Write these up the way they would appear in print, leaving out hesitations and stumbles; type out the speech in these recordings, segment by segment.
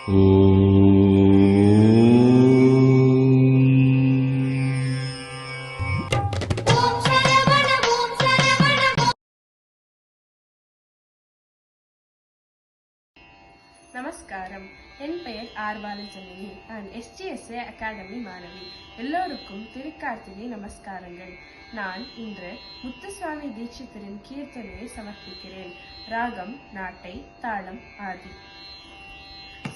நமஸ்காரம். என் பெயர் ஆர் பாலஜனனி. நான் SGSA அகாடமி மாணவி. எல்லோருக்கும் திருக்கார்த்திகை நமஸ்காரங்கள். நான் இன்று முத்துசுவாமி தீட்சிதரின் கீர்த்தனையை சமர்ப்பிக்கிறேன். ராகம் நாட்டை, தாளம் ஆதி.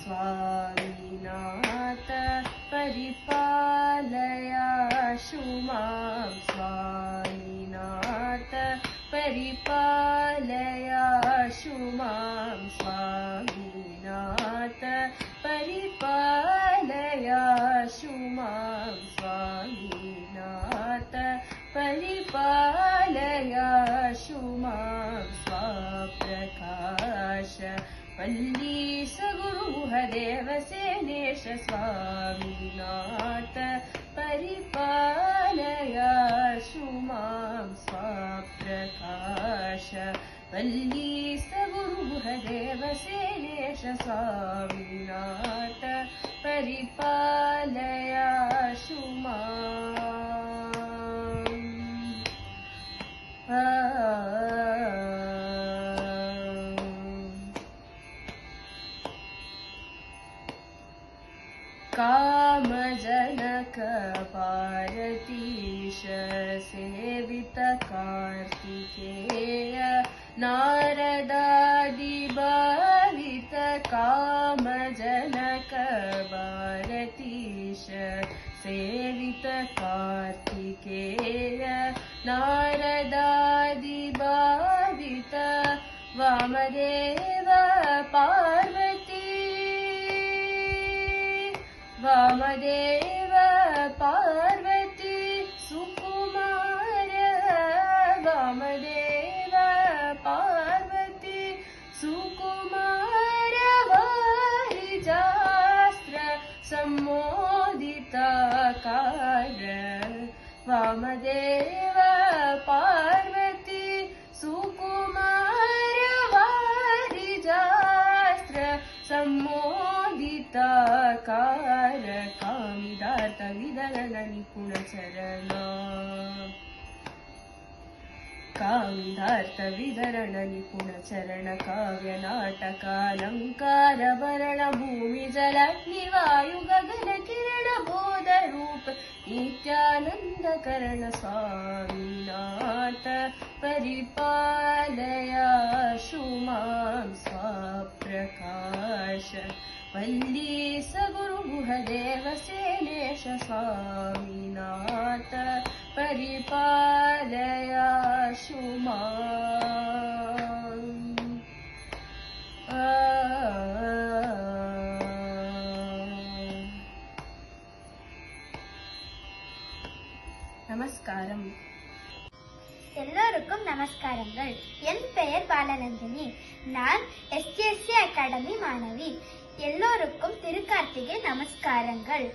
स्वामीनाथ परिपालयाशु मां, स्वामीनाथ परिपालयाशु मां, स्वामीनाथ परिपालयाशु मां, स्वामीनाथ परिपालयाशु मां, स्वाप्रकाश वल्ली सगुरुहदेव सेनेश, स्वामीनाथ परिपालयाशु मां, स्वाप्रकाश वल्ली सगुरुहदेव सेनेश, स्वामीनाथ परिपालयाशु मां। कामजनक पारतीश सेवित कार्तिकेय, नारदादि भावित कामजनक भारतीश सेवित कार्तिकेय, नारदादि भावित वामदेव पार्वती, वामदेव पार्वती सुकुमार, वामदेव पार्वती सुकुमार, वारिजास्त्र सम्मोदिताकार, वामदेव पार्वती सुकुमार, वारिजास्त्र सम्मोदिताकार, कामिदार्थ विदलन निपुण चरण, कामिदार्थ विदरण निपुण चरण, काव्य नाटक अलंकार भरण, भूमि जल अग्नि वायु गगन किरण, बोध रूप नित्यानंद करण, स्वामीनाथ परिपालयाशु मां, स्वाप्रकाश वल्ली सगुरुहदेव सेनेश, स्वामीनाथ परिपालयाशु मां। நமஸ்காரம். எல்லோருக்கும் நமஸ்காரங்கள். என் பெயர் பாலநந்தினி. நான் SGSA அகாடமி மாணவி. எல்லோருக்கும் திருக்கார்த்திகை நமஸ்காரங்கள்.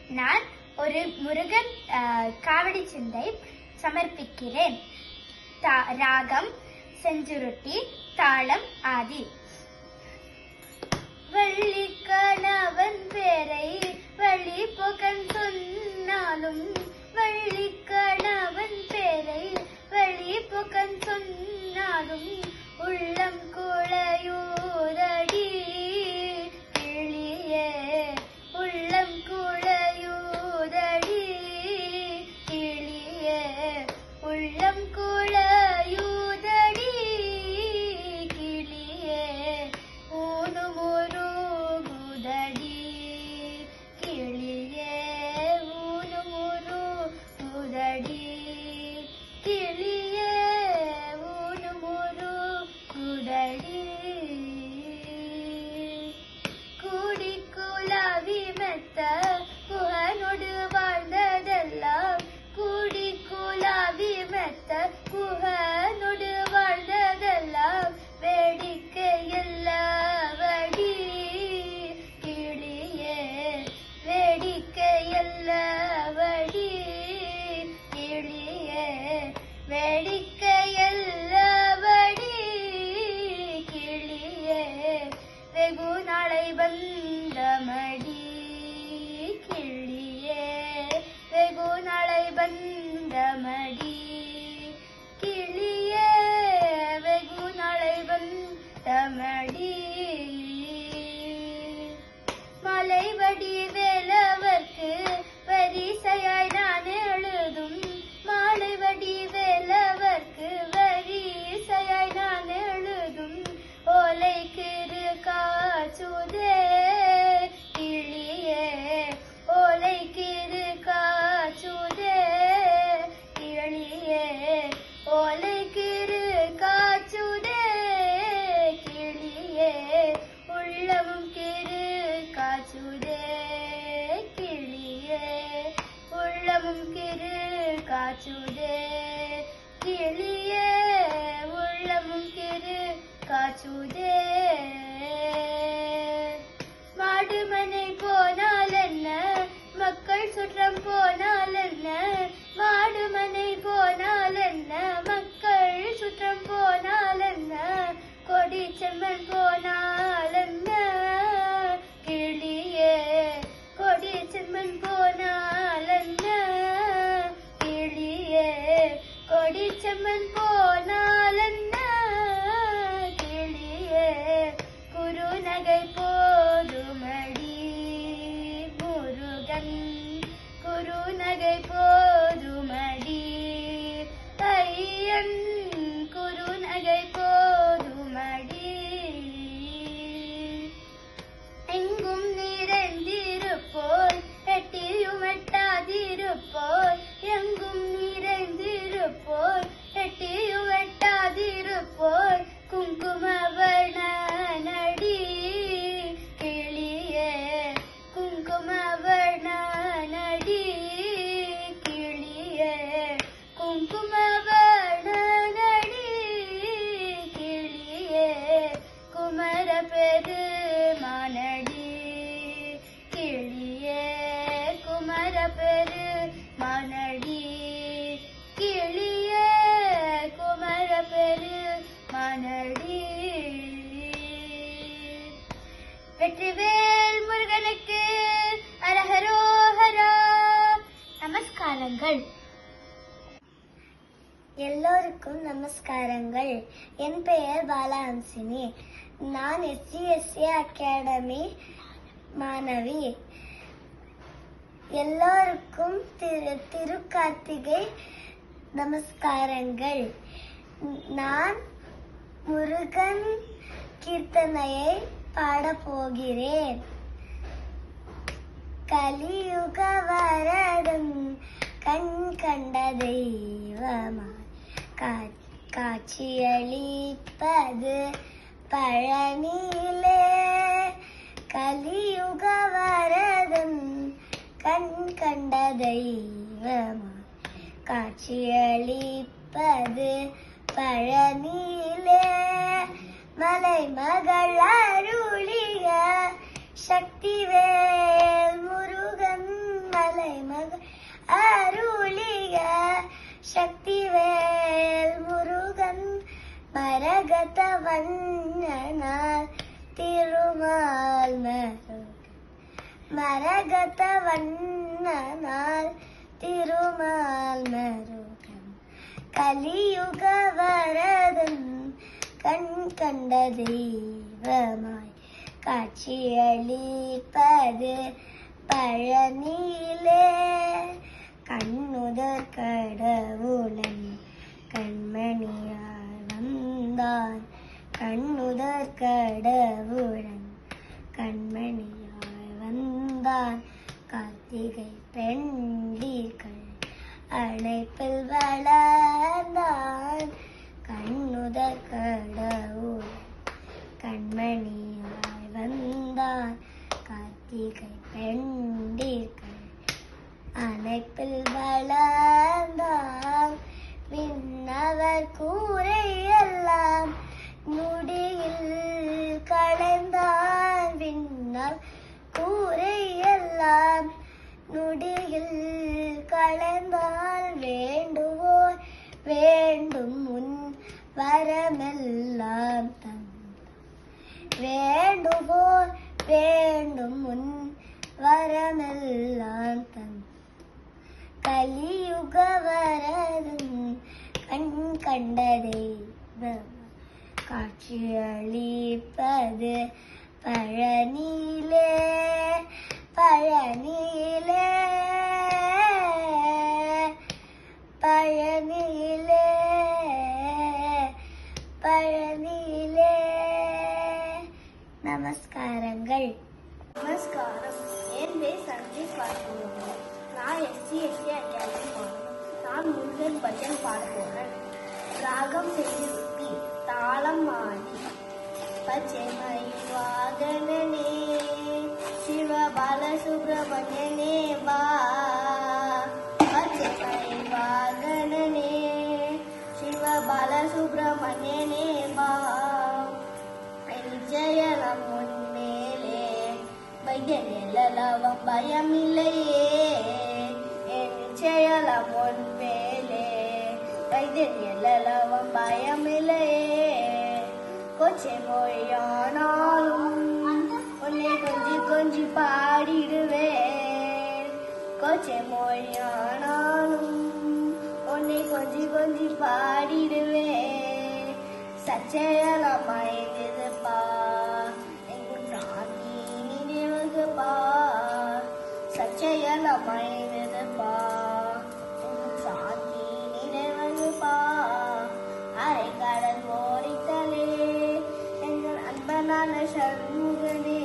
நான் ஒரு முருகன் காவடி சிந்தை சமர்ப்பிக்கிறேன். ராகம் செஞ்சுருட்டி, தாளம் ஆதி. வள்ளி கணவன் பேரை வழி புகன் சொன்னாலும், வள்ளி கணவன் பேரை வழி புகன் சொன்னாலும், உள்ளம் குழையூரடி கிளியே, உள்ளம் குழையூரடி கிளியே, உள்ளம் குழையூதடி கிளியே, ஊனுமுருகுதடி கிளியே, ஊனுமுருகுதடி வந்தமடி கிளியே வெகு நாளை வந்தமடி மலைவடி வேலவர்க்கு வரிசையாய் நான் எழுதும் மாலைவடி வேலவர்க்கு வரிசையாய் நான் எழுதும் ஓலைக்கிரு காச்சுதே கிளியே ஓலைக்கிரு காச்சுதே கிளியே ஓலைக்கிரு காச்சுதே கிளியே உள்ளமும் கிரு காச்சுதே கிளியே உள்ளமும் கிரு காச்சுதே கிளியே உள்ளமும் கிரு காச்சுதே மாடுமனை போனால் என்ன மக்கள் சுற்றம் போனால் என்ன மாடுமனை போனால் என்ன மக்கள் சுற்றம் போனால் என்ன கொடி செம்மன் போனால் என்ன கிளியே கொடி செம்மன் போனால் என்ன கிளியே கொடி செம்மன் போனால் என்ன கிளியே குறுநகை போதுமடி முருகன் குறுநகை போதுமடி ஐயன் குறுநகை போதுமடி எங்கும் நிறைந்திருப்போய் எட்டியும் எட்டாதிருப்போய் எங்கும் நிறைந்திருப்போய் எட்டியும் எட்டாதிருப்போய் குங்குமவர்ணனடி கிளியே குங்குமவர்ணனடி கிளியே குங்குமவர்ணனடி கிளியே குமர பெருமானடி கிளியே குமர பெருமானடி கிளியே குமர பெருமானடி வெற்றிவேல் முருகனுக்கு அரஹரோஹரா. நமஸ்காரங்கள். எல்லோருக்கும் நமஸ்காரங்கள். என் பெயர் பாலஹம்சினி. நான் SCSA அகாடமி மாணவி. எல்லோருக்கும் திருக்கார்த்திகை நமஸ்காரங்கள். நான் முருகன் கீர்த்தனையை பாடப்போகிறேன். கலியுக வரதம் கண் கண்ட தெய்வமாய் காட்சியளிப்பது பழனியிலே. கலியுக வரதம் கண் கண்ட தெய்வமாய் காட்சியளிப்பது பழனியிலே. மலை மகள் அருளிய சக்திவேல் முருகன் மலை மகள் அருளிய சக்திவேல் முருகன் மரகத வண்ணனால் திருமால் முருகன் மரகத வண்ணனால் திருமால் முருகன் கலியுக வரதன் கண் கண்ட தெய்வமாய் காட்சியளிப்பது பழனியிலே. கண்ணுதற் கடவுளன் கண்மணியாய் வந்தான் கண்ணுதற் கடவுளன் கண்மணியாய் வந்தான். கார்த்திகை பெண்டிர்கள் அணைப்பில் வளர்ந்தான் கண்ணுதற் கடவுளன் கண்மணியாய் வந்தான். கார்த்திகை பெண்டிர்கள் அணைப்பில் வளர்ந்தான். விண்ணவர் கூரையெல்லாம் நொடியில் களைந்தான். விண்ணவர் கூரையெல்லாம் நொடியில் களைந்தான். வேண்டுவோர் வேண்டும் முன் வரமெல்லாம் வேண்டுவோர் வேண்டும் முன் வரமெல்லாம் கலியுக வரதன் கண் கண்ட தெய்வம் காட்சியளிப்பது பழனியிலே பழனியிலே பழனியிலே பழனியிலே. நமஸ்காரங்கள். நமஸ்காரம். என் பேர் சஞ்சய் பாடுகிறேன். நான் SC அகாடமி பாடுறேன். நான் முருகன் பஜன் பாட போறேன். ராகம் செஞ்சுருப்பி, தாளம் மாடி. பச்சைமை வாகனனே சிவ பாலசுப்ரமணியனே வா. பச்சைமை வாகனனே சிவ பாலசுப்ரமணியனே வா. ஜெயலம் முன்மேலே வைத்தியலவம் பயமில்லையே. என் ஜெயலம் முன்மேலே வைத்தியலவம் பயமில்லையே. கொச்சை மொழியானாலும் உன்னை கொஞ்சி கொஞ்சி பாடிடுவேன். கொச்சை மொழியானாலும் உன்னை கொஞ்சி கொஞ்சி பாடிடுவேன். சச்சையலமாய்ந்ததுப்பா எங்கும் சாந்தி நினைவுப்பா. சச்சையலமாய்ந்ததுப்பா எங்கும் சாந்தி நினைவுப்பா. அரை கடல் ஓடித்தலே எங்கள் அன்பனான சண்முகனே.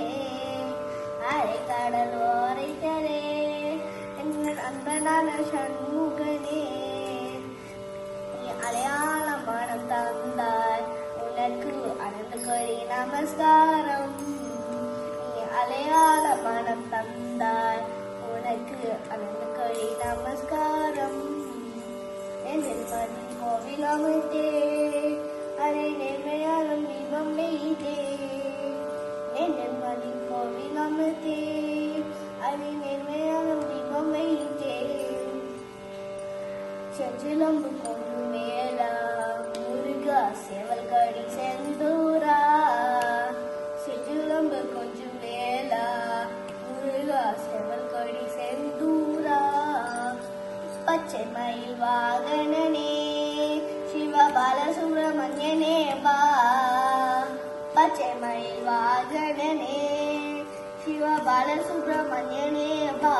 அரை கடல் ஓடித்தலே எங்கள் அன்பனான சண்முகனே. அலையாள மனம் தந்தாய் உனக்கு அனந்த கோடி நமஸ்காரம். நீ அலையாள மனம் தந்தாய் உனக்கு அனந்த கோடி நமஸ்காரம். என் நிர்மதி கோவில் அமைத்தே அதை நேர்மையாலும் தீபம் வைத்தே. என் நிர்மதி கோவில் அமைத்தே அதை நேர்மையாலும் தீபம் வைத்தே. செஞ்சிலம்பு கொண்டு மேலா முருகா சேவல் கடி செந்தூரா. செஞ்சிலம்பு கொஞ்சம் மேலா முருகா சேவல் கடி செந்தூரா. பச்சை மயில் வாகனனே சிவ பாலசுப்ரமணியனே வா. பச்சை மயில் வாகனனே சிவ பாலசுப்ரமணியனே வா.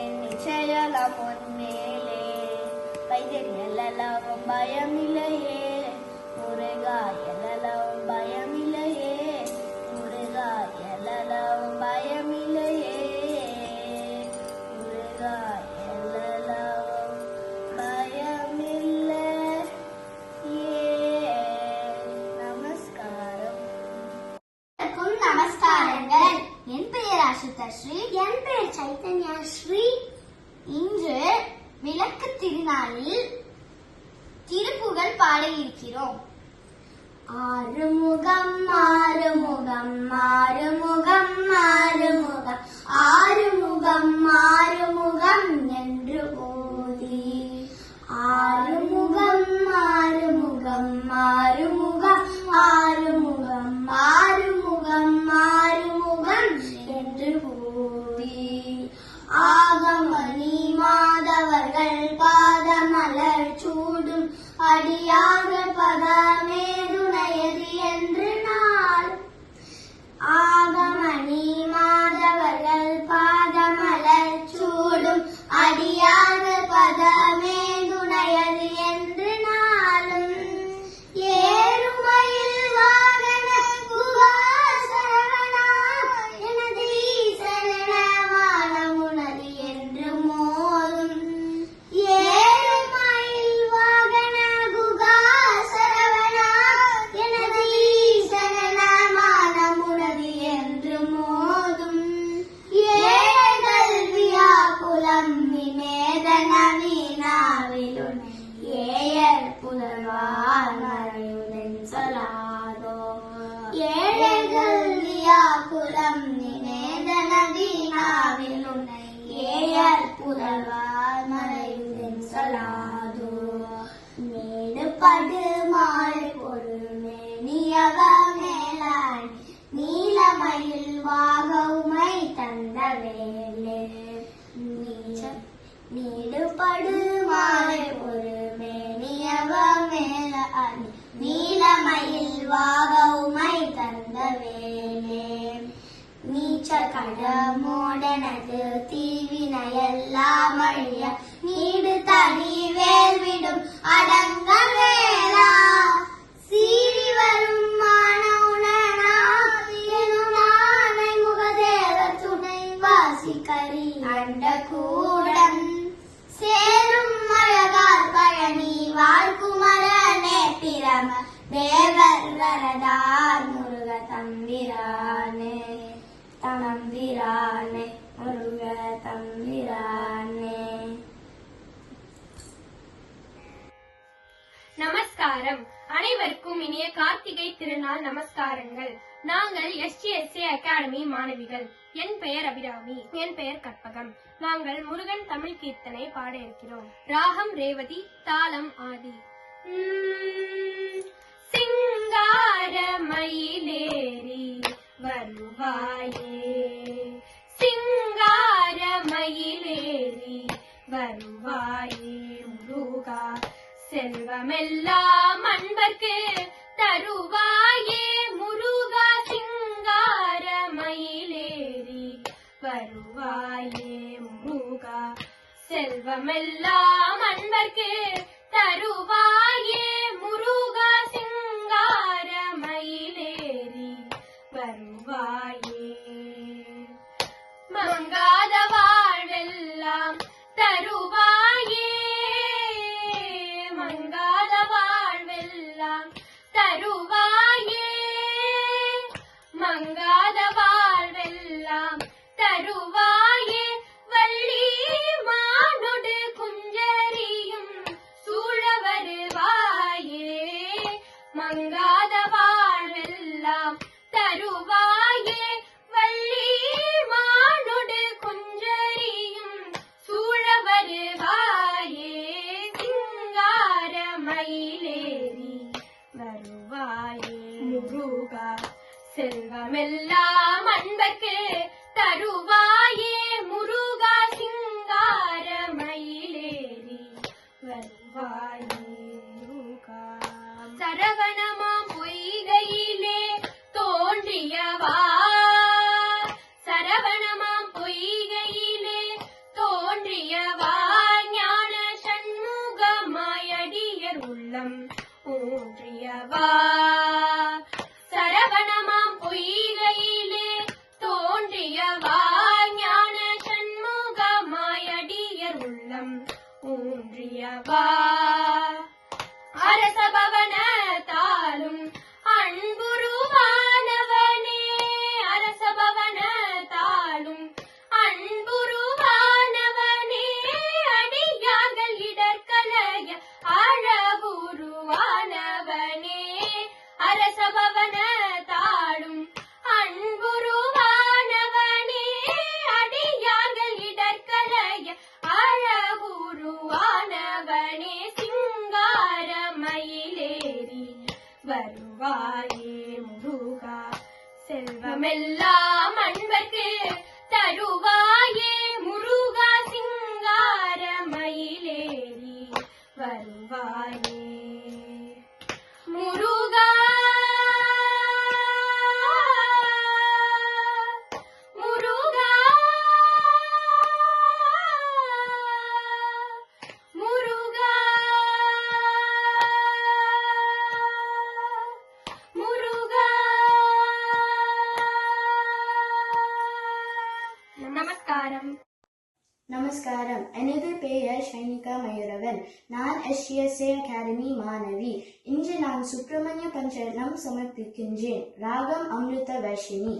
என் நிச்சயலம் முன்மேலே வைத்தியலவம் பயமில்லையே. முருகா எல்லளவும் பயமில்லையே. முருகா எல்லளவும் பயமில்லையே. முருகா எல்லளவும் பயமில்லையே. நமஸ்காரம். நமஸ்காரங்கள். என் பெயர் அசுதஸ்ரீ. என் பெயர் சைத்தன்யா ஸ்ரீ. இன்று விளக்கு திருநாளில் திருப்புகழ் பாட இருக்கிறோம். ஆறுமுகம் ஆறுமுகம் ஆறுமுகம் ஆறுமுகம் ஆறுமுகம் ஆறுமுகம் என்று போதி. ஆறுமுகம் ஆறுமுகம் ஆறுமுகம் ஆறுமுகம் ஆறுமுகம் ஆறுமுகம் என்று போதி. ஆகமணி மாதவர்கள் பாதமலர் சூடும் அடியாக பதமே துணையது என்று நாள். ஆகமணி மாதவர்கள் பாதமலர் சூடும் அடியாக பதமே துணையது என்று நாளும். ஏறுமயில் வாகன குகாசரவணா எனது ஈசனவானமுனது என்று மோதும். ஏறுமயில் வாகன குகாசரவணா எனது ஈசனவானமுனது என்று மோதும். ஏழைகள் வியாகுலம் விமேதன வீணாவிலுன் ஏயர் புதல்வார் மறையுடன் சொல்லாதோ. ஏழைகள் வியாகுலம் விமேதன வீணாவிலுன் ஏயர் புதல்வார் மறையுடன் சொல்லாதோ. மேடுபடு மாலை பொருள்மே நீயவ மேலாய் நீலமயில் வாகவுமை தந்த வேலே. நீடுபடு மாலை ஒரு மேனியவ மேல அணி நீலமயில் வாகவுமை தந்த வேலே நீச்ச கடமோடனது தீவினையெல்லாம் அழிய நீடு தனி வேல்விடும் அடங்க வேளா சீறி வரும் மானவுணனானை முகதேவ துணை வாசி கரி அண்ட கூடம் சேரும் அழகார் பழனி வாழ்குமரனே பிரம தேவர் வரதார் முருக தம்பிரானே தம்பிரானே முருக தம்பிரானே. நமஸ்காரம். அனைவருக்கும் இனிய கார்த்திகை திருநாள் நமஸ்காரங்கள். நாங்கள் SGSA அகாடமி மாணவிகள். என் பெயர் அபிராமி. என் பெயர் கற்பகம். நாங்கள் முருகன் தமிழ் கீர்த்தனை பாட இருக்கிறோம். ராகம் ரேவதி, தாளம் ஆதி. சிங்கார மயிலேறி வருவாயே, சிங்கார மயிலேறி வருவாயே முருகா, செல்வமெல்லாம் அன்பர்க்கு தருவாயே முருகா, சிங்கார மயிலேறி வருவாயே முருகா, செல்வமெல்லாம் அன்பர்க்கு தருவாயே முருகா, சிங்கார மயிலேறி வருவாயே. மங்காத வாழ்வெல்லாம் தருவாயே, மங்காத வாழ்வெல்லாம் தருவாயே, மங்காத வாழ்வெல்லாம் தருவாயே. வள்ளி மானொடு குஞ்சரியும் சூழ வருவாயே, மங்காத வாழ்வெல்லாம் தருவாயே. வள்ளி மானொடு குஞ்சரியும் சூழ வருவாயே, சிங்கார மயிலேறி வருவாயே முருகா, செல்வமெல்லாம் அன்பர்க்கு தருவாயே முருகா, சிங்கார மயிலேறி வருவாயே முருகா. சரவணமாம் பொய்கையிலே தோன்றியவா, சரவணமாம் பொய்கையிலே தோன்றியவா, ஞான சண்முகமாயடியர் உள்ளம் ஊன்றியவா, சரவணமாம் பொய்கையிலே தோன்றியவா, ஞான சண்முகமாயடியர் உள்ளம் ஊன்றியவா. அரசபவன தாளும் அன்புருவானவனே, அரசபவன தாளும் அன்புருவானவனே, அடியார்கள் இடர்களைய அழகுருவானவனே, அரசபவன தாளும் அன்புருவானவனே, அடியார்கள் இடர்களைய அழகுருவானவனே, சிங்கார மயிலேறி வருவாயே முருகா, செல்வமெல்லாம் அன்பர்க்கு தருவாயே முருகா, சிங்கார மயிலேறி வருவாயே முருகா. முருகா முருகா முருகா. நமஸ்காரம். நமஸ்காரம். எனது பெயர் ஷைனிகா மயூரவன். நான் SGSA அகாடமி மாணவி. இன்று நான் சுப்பிரமணிய பஞ்சரணம் சமர்ப்பிக்கின்றேன். ராகம் அமிர்த வர்ஷினி.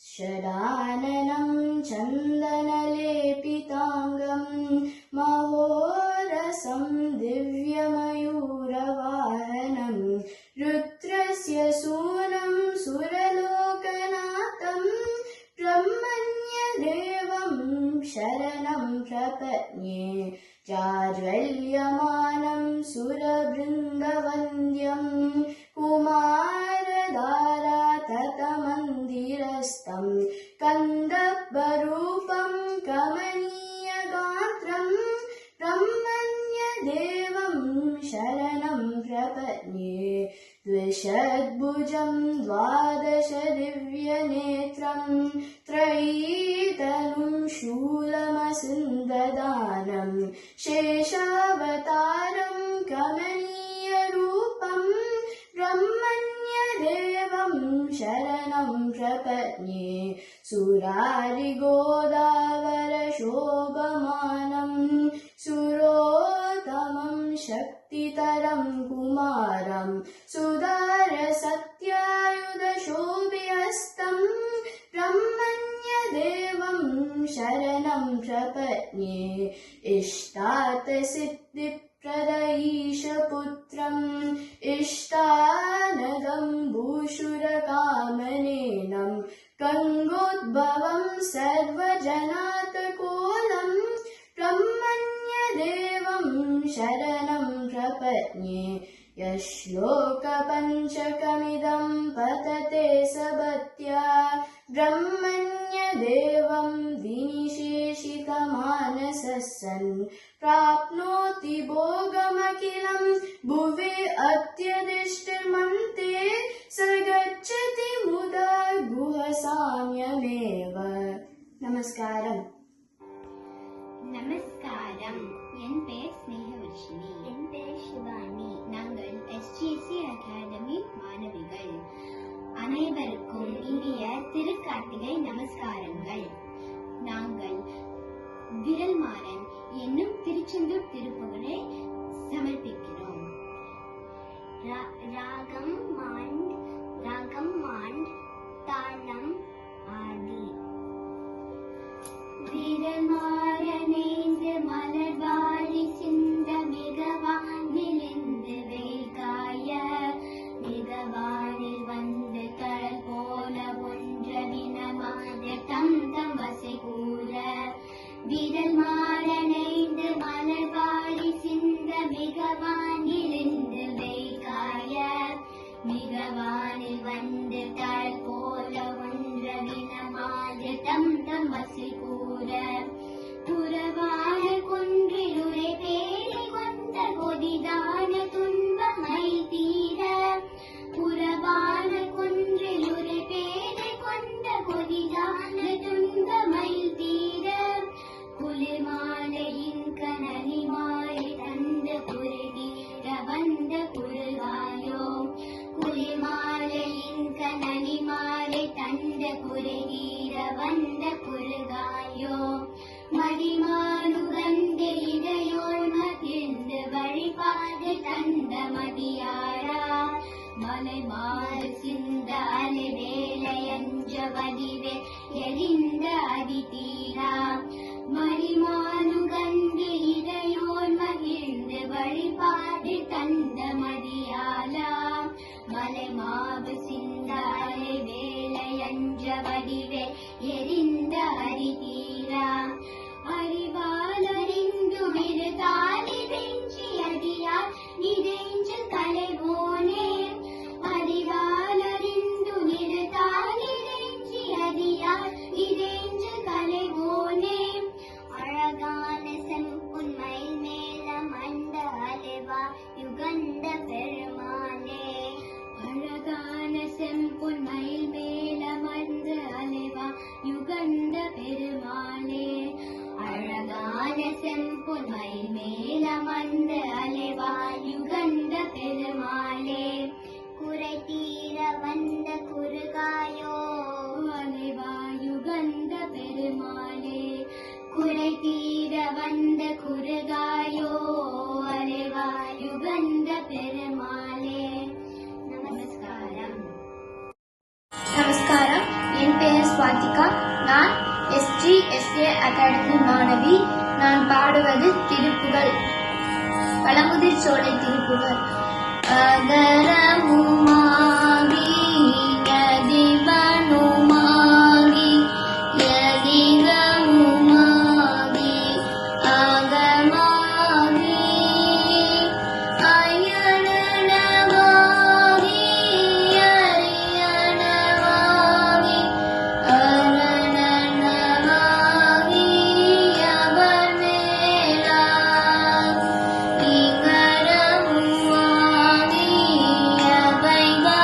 ஷடானனம் சந்தனலேபிதாங்கம் மகோரசம் திவ்யமயூரவாஹனம் ருத்ரஸ்ய சூனம் சுரலோகநாதம் பிரம்மண்ய தேவம் சரணம் பிரபத்யே ஜாஜ்வல்யமானம் சுரபிருந்தவந்தியம் குமாரதாரா ததமந்திரஸ்தம் கந்தர்வரூபம் கமனீயகாத்ரம் त्रयीतनुं शूलमसुन्ददानं शेषावतारं कमनीयरूपं ब्रह्मण्यदेवं शरणं प्रपद्ये सुरारिगोदावरशोभमानं सुरोत्तमं शक्तितरं कुमारं सुदारसत्यायुधशोभिहस्तं ब्रह्मण्यदेवं शरणं प्रपद्ये इष्टार्थसिद्धिप्रदईशपुत्रम् इष्टानदं भूषुरकामनेनं गङ्गोद्भवं सर्वजनातकोलं ब्रह्मण्यदेवं शरणं प्रपद्ये यश्लोकपञ्चकमिदं पतते सबत्या ब्रह्मण्यदेवं विनिशेषितमानसः सन् प्राप्नोति भोगमखिलं भुवि अत्यदिष्टमन्ते स गच्छति मुदा गुहसाम्यमेव நமஸ்காரம். நமஸ்காரம். என் பெயர் ஸ்னேகவர்ஷினி. என் பெயர் சிவானி. நாங்கள் எஸ்ஜிஎஸ்சி அகாடமி மாணவிகள். அனைவருக்கும் இனிய திருக்கார்த்திகை நமஸ்காரங்கள். நாங்கள் விரல்மாறன் என்னும் திருச்செந்தூர் திருப்புகழை சமர்ப்பிக்கிறோம். ராகம் மாண்ட் தாளம் ஆதி. விரல்மாறனேந்து மலர்வாரி சிந்த மிகவானிலிருந்து வேகாய மிகவானில் வந்து கடல் போல ஒன்ற வினமாத தம் தம் வசை கூற விரல்மாறனைந்து மலர்வாரி சிந்த மிகவானிலிருந்து வேகாய மிகவானில் வந்து கடல் போல ஒன்ற வினமாத தம் தம் வசை கூற துறவான குன்றிலுரை பேரை கொண்ட கொதிதான துன்பமை தீர புறவான குன்றிலுரை பேரை கொண்ட கொதிதான துன்பமை தீர குளிர்மாலையின் கனனிமாலை தந்த குருதீர வந்த குருகாயோ குளிர்மாலையின் கனனிமாலை தந்த குருதீர வந்த குருகாயோ மடிமானுகந்த இடையோர் மகிழ்ந்து வழிபாடு தந்த மதியாரா மலைமாறு சிந்த அலைவேலை அஞ்ச வடிவே எரிந்த அதிதீரா மடிமானுகந்த இடையோர் மகிழ்ந்து வழிபாடு தந்த மதியாலா மலைமாவு சிந்த அலைவேலை அஞ்ச வடிவே எரிந்த அதிதீரா அறிவாளறிந்து விருதாலி வெஞ்சி அடியார் நிறைஞ்சல் கலைவோனே அறிவாளறிந்து விருதாலி வெஞ்சி அடியார் நிறைஞ்சல் கலைவோனே அழகான செம்புன்மை மேல மண்ட அலைவா யுகந்த பெருமானே அழகான செம்புன்மை மேல மண்ட அலைவா யுகந்த பெருமானே அழகான செம்பொன்மை மேல மண்ட அலைவா யுகந்த பெருமாளே குறை தீர வந்த குருகாயோ அலைவா யுகந்த பெருமாளே குறை தீர வந்த குருகாயோ அலைவா யுகந்த பெருமாளே நமஸ்காரம். நமஸ்காரம். என் பெயர் ஸ்வாதிகா. நான் SGSA அகாடமி மாணவி. நான் பாடுவது திருப்புகழ். பழமுதிர் சோலை திருப்புகழ். அகரமுமாகி யதிவனுமாகி யதிகமுமாகி அகமாகி அயனமாகி அரியனமாகி அரணனமாகி அவனேலா இகரமுமாகி அவைவா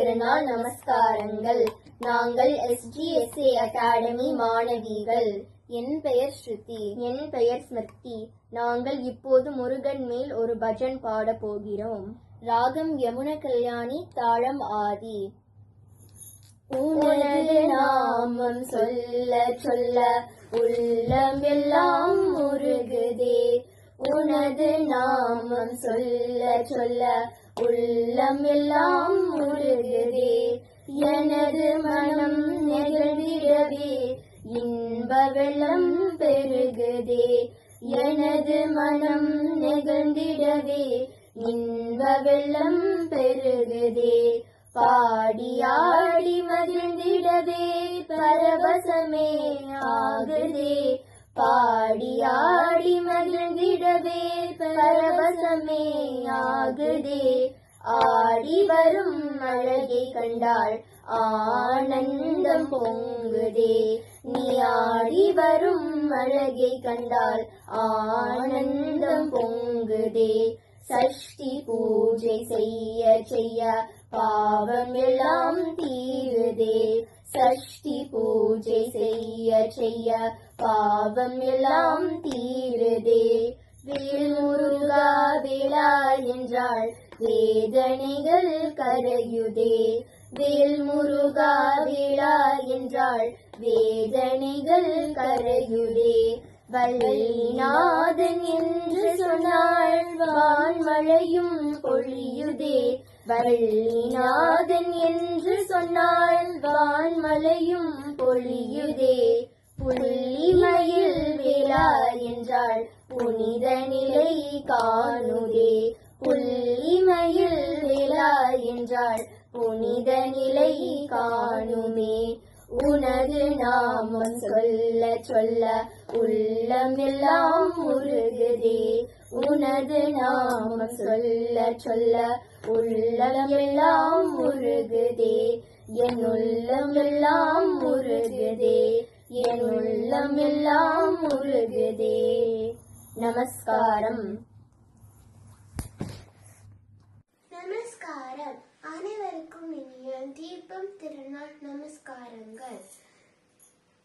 திருநாள் நமஸ்காரங்கள். நாங்கள் SGSA அகாடமி மாணவிகள். என் பெயர் ஸ்ருதி. என் பெயர் ஸ்மிருதி. நாங்கள் இப்போது முருகன் மேல் ஒரு பஜன் பாட போகிறோம். ராகம் யமுன கல்யாணி, தாளம் ஆதி. உனது நாமம் சொல்ல சொல்ல உள்ளம் எல்லாம் முருகுதே. உனது நாமம் சொல்ல சொல்ல உள்ளம் எல்லாம் முருகுதே. எனது மனம் நெகிழ்ந்திடவே இன்ப வெள்ளம் பெருகுதே. எனது மனம் நெகிழ்ந்திடவே இன்ப வெள்ளம் பெருகுதே. பாடி ஆடி மகிழ்ந்திடவே பரவசமே ஆகுதே. பாடி ஆடி மகிழ்ந்திடவே பரவசமே ஆகுதே. ஆடி வரும் அழகை கண்டால் ஆனந்தம் பொங்குதே. நீ ஆடி வரும் அழகை கண்டால் ஆனந்தம் பொங்குதே. சஷ்டி பூஜை செய்ய செய்ய பாவம் எல்லாம் தீருதே. சஷ்டி பூஜை செய்ய செய்ய பாவம் எல்லாம் தீருதே. வேல் முருகா வேளா என்றால் வேதனைகள் கரையுதே. வேல் முருகா வேளா என்றால் வேதனைகள் கரையுதே. வள்ளிநாதன் என்று சொன்னால் வான்மழையும் பொழியுதே. வள்ளிநாதன் என்று சொன்னால் வான்மழையும் பொழியுதே. புள்ளிமயில் வேளா என்றால் புனித நிலை காணுதே. புள்ளிமயில் வேளா என்றால் புனித நிலை காணுமே. உனது நாமம் சொல்ல சொல்ல உள்ளம் எல்லாம் முருகுதே. உனது நாமம் சொல்ல சொல்ல உள்ளம் எல்லாம் முருகுதே. என் உள்ளம் எல்லாம் முருகுதே. என் உள்ளம் எல்லாம் முருகுதே. நமஸ்காரம். நமஸ்காரம். அனைவருக்கும் இனிய தீபம் திருநாள் நமஸ்காரங்கள்.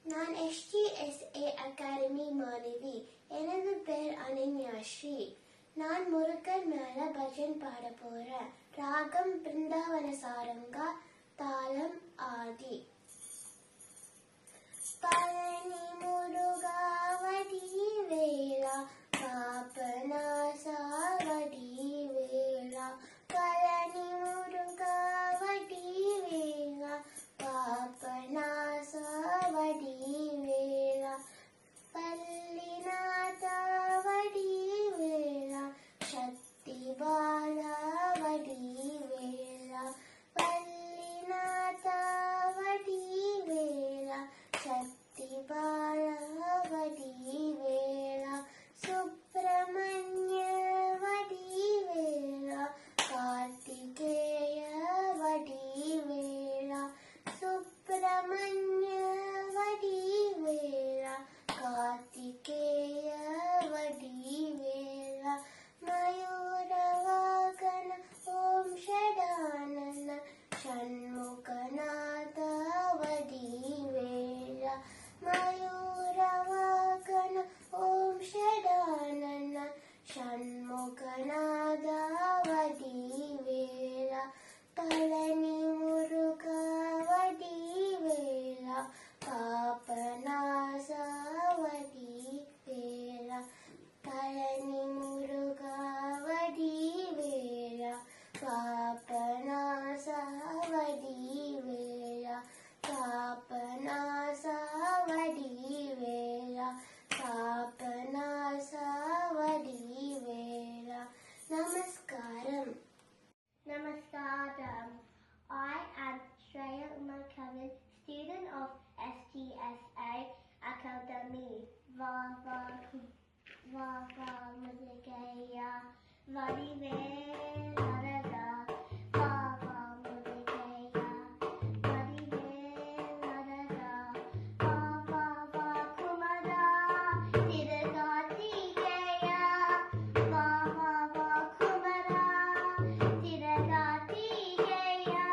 நான் SGSA அகாடமி மாணவி. எனது பெயர் அனன்யா ஸ்ரீ. நான் முருகன் மேல பஜன் பாட போறேன். ராகம் பிருந்தாவன சாரங்கா, தாளம் ஆதி. பழனி முருகா வடி வேளா, பாபநாசா வடி வேளா. பழனி முருகா வடி வேளா, பாபநாசா வடி வேளா. பள்ளிநாதா வடி வேளா, சக்தி பாலா வடி வேளா. பள்ளிநாதா வடி வேளா, சக்தி பாலா வடி வேளா. சுப்பிரமணிய வடி வேளா, கார்த்திகேய வடி வேளா. சுப்பிரமணிய வடி வேளா, கார்த்திகேய வடி வேளா. மயூரவாகன ஓம் ஷடானன, ஷண்முகநாத வடி வேளா. மயூரவாகன ஓம் ஷடானன, ஷண்முகநாத வடி வேளா. பழனி முருகா வடி வேளா, பாபநாசா வடி வேளா. பழனி முருகா வடி வேளா, பாபநாசா வடி வேளா. பாபநாசா வடி வேளா, பாபநாசா வடி வேளா. நமஸ்காரம். Namaskaram. I am Shreya Umar Kavil, student of SGSA Academy. Vava Mudikaya Vadive Narada. Vava Mudikaya Vadive Narada. Vava Kumara Tiragati Gaya. Vava Kumara Tiragati Gaya.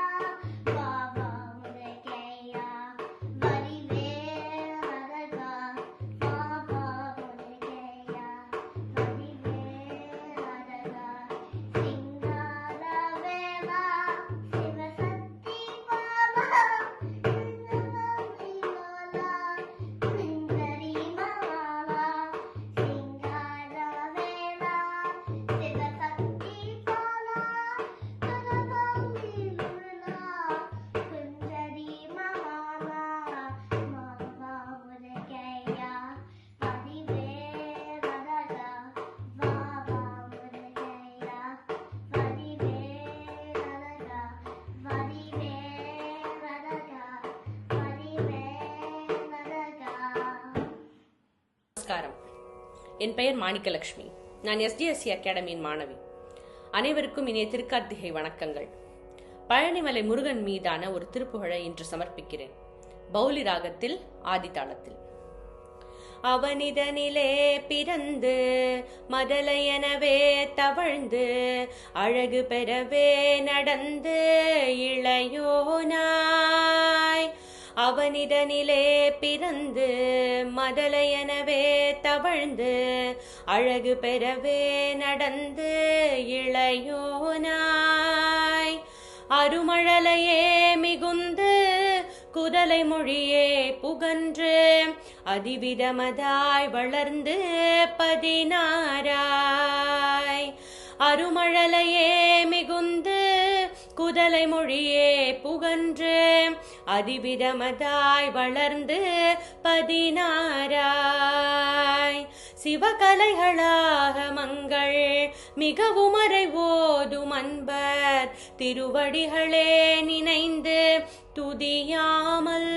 என் பெயர் மாணிக்கலட்சுமி. நான் எஸ்டிஎஸ்சி அகாடமியின் மாணவி. அனைவருக்கும் இனிய திருக்கார்த்திகை வணக்கங்கள். பழனிமலை முருகன் மீதான ஒரு திருப்புகழை இன்று சமர்ப்பிக்கிறேன். பௌலி ராகத்தில், ஆதி தாளத்தில். அவனிதனிலே பிறந்து மதலையனவே தவழ்ந்து அழகு பெறவே நடந்து இளையோனாய். அவனிதனிலே பிறந்து மதலையனவே தவழ்ந்து அழகு பெறவே நடந்து இளையோனாய். அருமழலையே மிகுந்து குதலை மொழியே புகன்று அதிவிதமதாய் வளர்ந்து 16 அருமழலையே மிகுந்து குதலை மொழியே புகன்று அதிவிதமதாய் வளர்ந்து 16 சிவகலைகளாக மங்கள் மிகவும் அறைவோதும் அன்பர் திருவடிகளே நினைந்து துதியாமல்.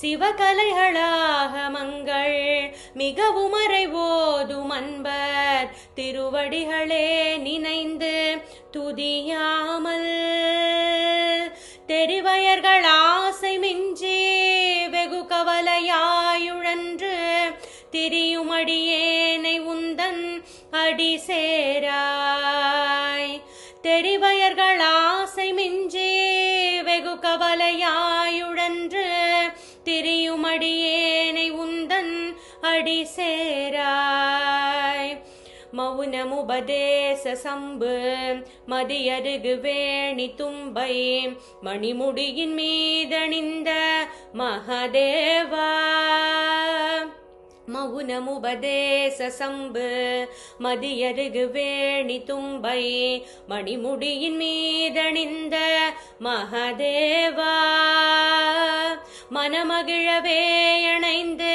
சிவகலைகளாக மங்கள் மிகவும் அறைவோதும் அன்பர் திருவடிகளே நினைந்து துதியாமல். தெரிவயர்கள் ஆசை மிஞ்சி வெகு கவலையாயுழன்று திரியும் அடியேனை உந்தன் அடி சேராய். தெரிவயர்கள் ஆசை மிஞ்சி வெகு கவலையாயுழன்று திரியும் அடியேனை உந்தன் அடி சேராய். மௌனமுபதேச சம்பு மதியருகு வேணி தும்பை மணிமுடியின் மீதணிந்த மகாதேவா. மௌனமுபதேச சம்பு மதியருகு வேணி தும்பை மணிமுடியின் மீதணிந்த மகாதேவா. மனமகிழவே அணைந்து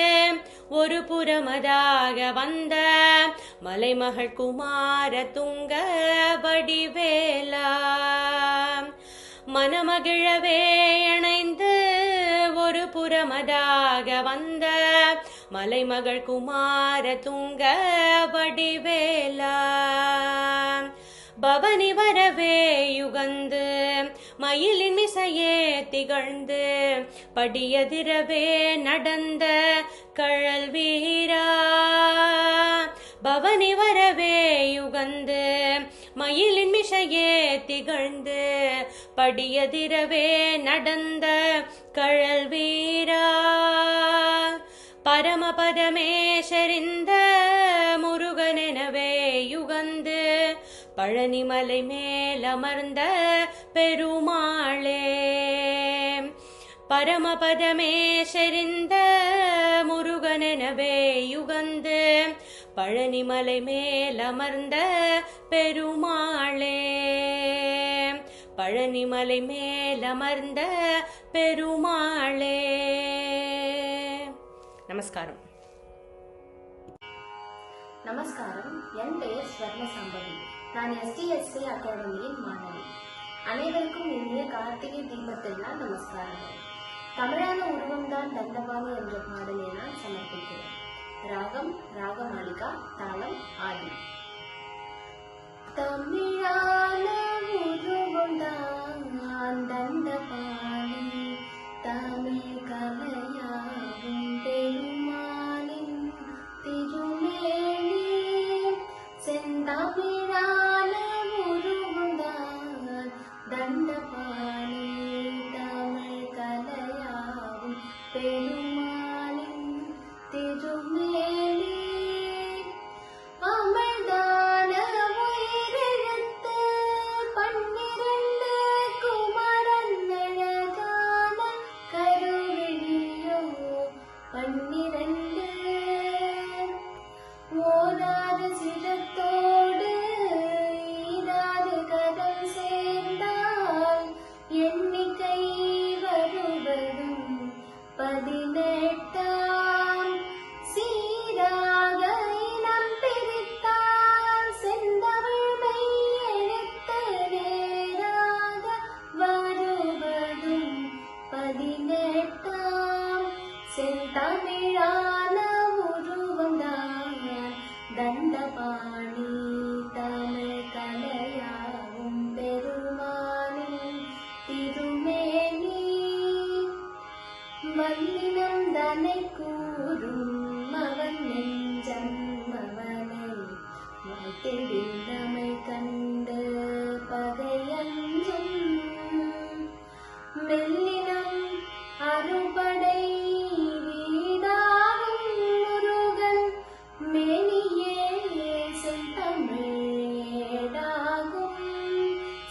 ஒரு புறமதாக வந்த மலைமகள் குமார துங்க வடிவேலா. மனமகிழவே அணைந்து ஒரு புறமதாக வந்த மலைமகள் குமார துங்க வடிவேலா. பவனி வரவே யுகந்து மயிலின் மிசையே திகழ்ந்து படியதிரவே நடந்த கழல் வீரா. பவனி வரவே யுகந்து மயிலின் மிசையே திகழ்ந்து படியதிரவே நடந்த கழல் வீரா. பரமபதமேஷரிந்த முருகனெனவே யுகந்து பழனிமலை மேலமர்ந்த பெருமாளே. பரமபதமேஷரிந்த முருகனெனவே யுகந்து பழனிமலை மேலமர்ந்த பெருமாளே. பழனிமலை மேலமர்ந்த பெருமாளே. நமஸ்காரம். நமஸ்காரம். என் பெயர் ஸ்வர்ண சம்பவி. நான் எஸ்டிஎஸ்சி அகாடமியின் மாணவி. அனைவருக்கும் இனிய கார்த்திகை தீபத்தினால் நமஸ்காரங்கள். தமிழான உருவம்தான் தண்டபாணி என்ற பாடலை நான் சமர்ப்பிக்கிறேன். ராகம் ராகமாலிகா, தாளம் ஆதி. தமிழான உருவம்தான் தண்டபாணி, தமிழ் கலையாகும் பெருமாளின் திருமேனி. செந்தமிழான உருவம்தான் தண்டபாணி, தமிழ் கலையாகும் பெருமாளின் திருமேனி. அமிழ்தான உயிரெழுத்து 12 குமரன் அழகான கருவிழியோ 12 ஓதாத சிரத்தோடு ஈடாது கதம் சேர்ந்தால் எண்ணிக்கை வருவதும் 18 சீராக இனம் பிரித்தால் செந்தமிழ் மெய் எழுத்து நேராக வருவதும் 18 செந்தமிழான உருவம்தான் தன்னை கூறும் அவன் நெஞ்சம் அவனை வாழ்த்திடில் நம்மை கண்டு பகையஞ்சும் மெல்லினம் அறுபடை வீடாகும் முருகன் மேனியே செந்தமிழ் ஏடாகும்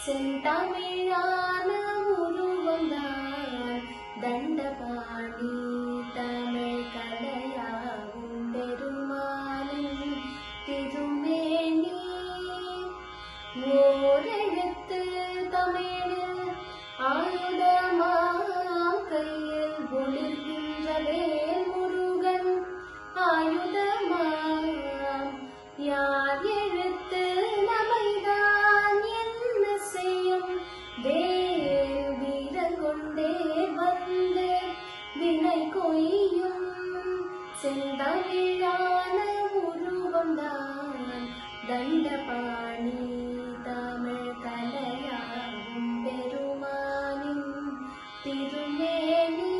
செந்தமிழான உருவந்தான் தண்டபாணி தமிழ் கலையாகும் பெருமானின் திருமேனி ஓரெழுத்து தமிழில் ஆயுதமாம் கையில் ஒளிர்கின்ற வேல் முருகன் ஆயுதமாம் யார் எழுத்து நமைதான் என்ன செய்யும் வேல் வீரர் கொண்டே வந்து வினை கொய்யும் செந்தமிழான உருவந்தான் தண்டபாணி தமிழ் கலையாகும் பெருமானின் திருமேனி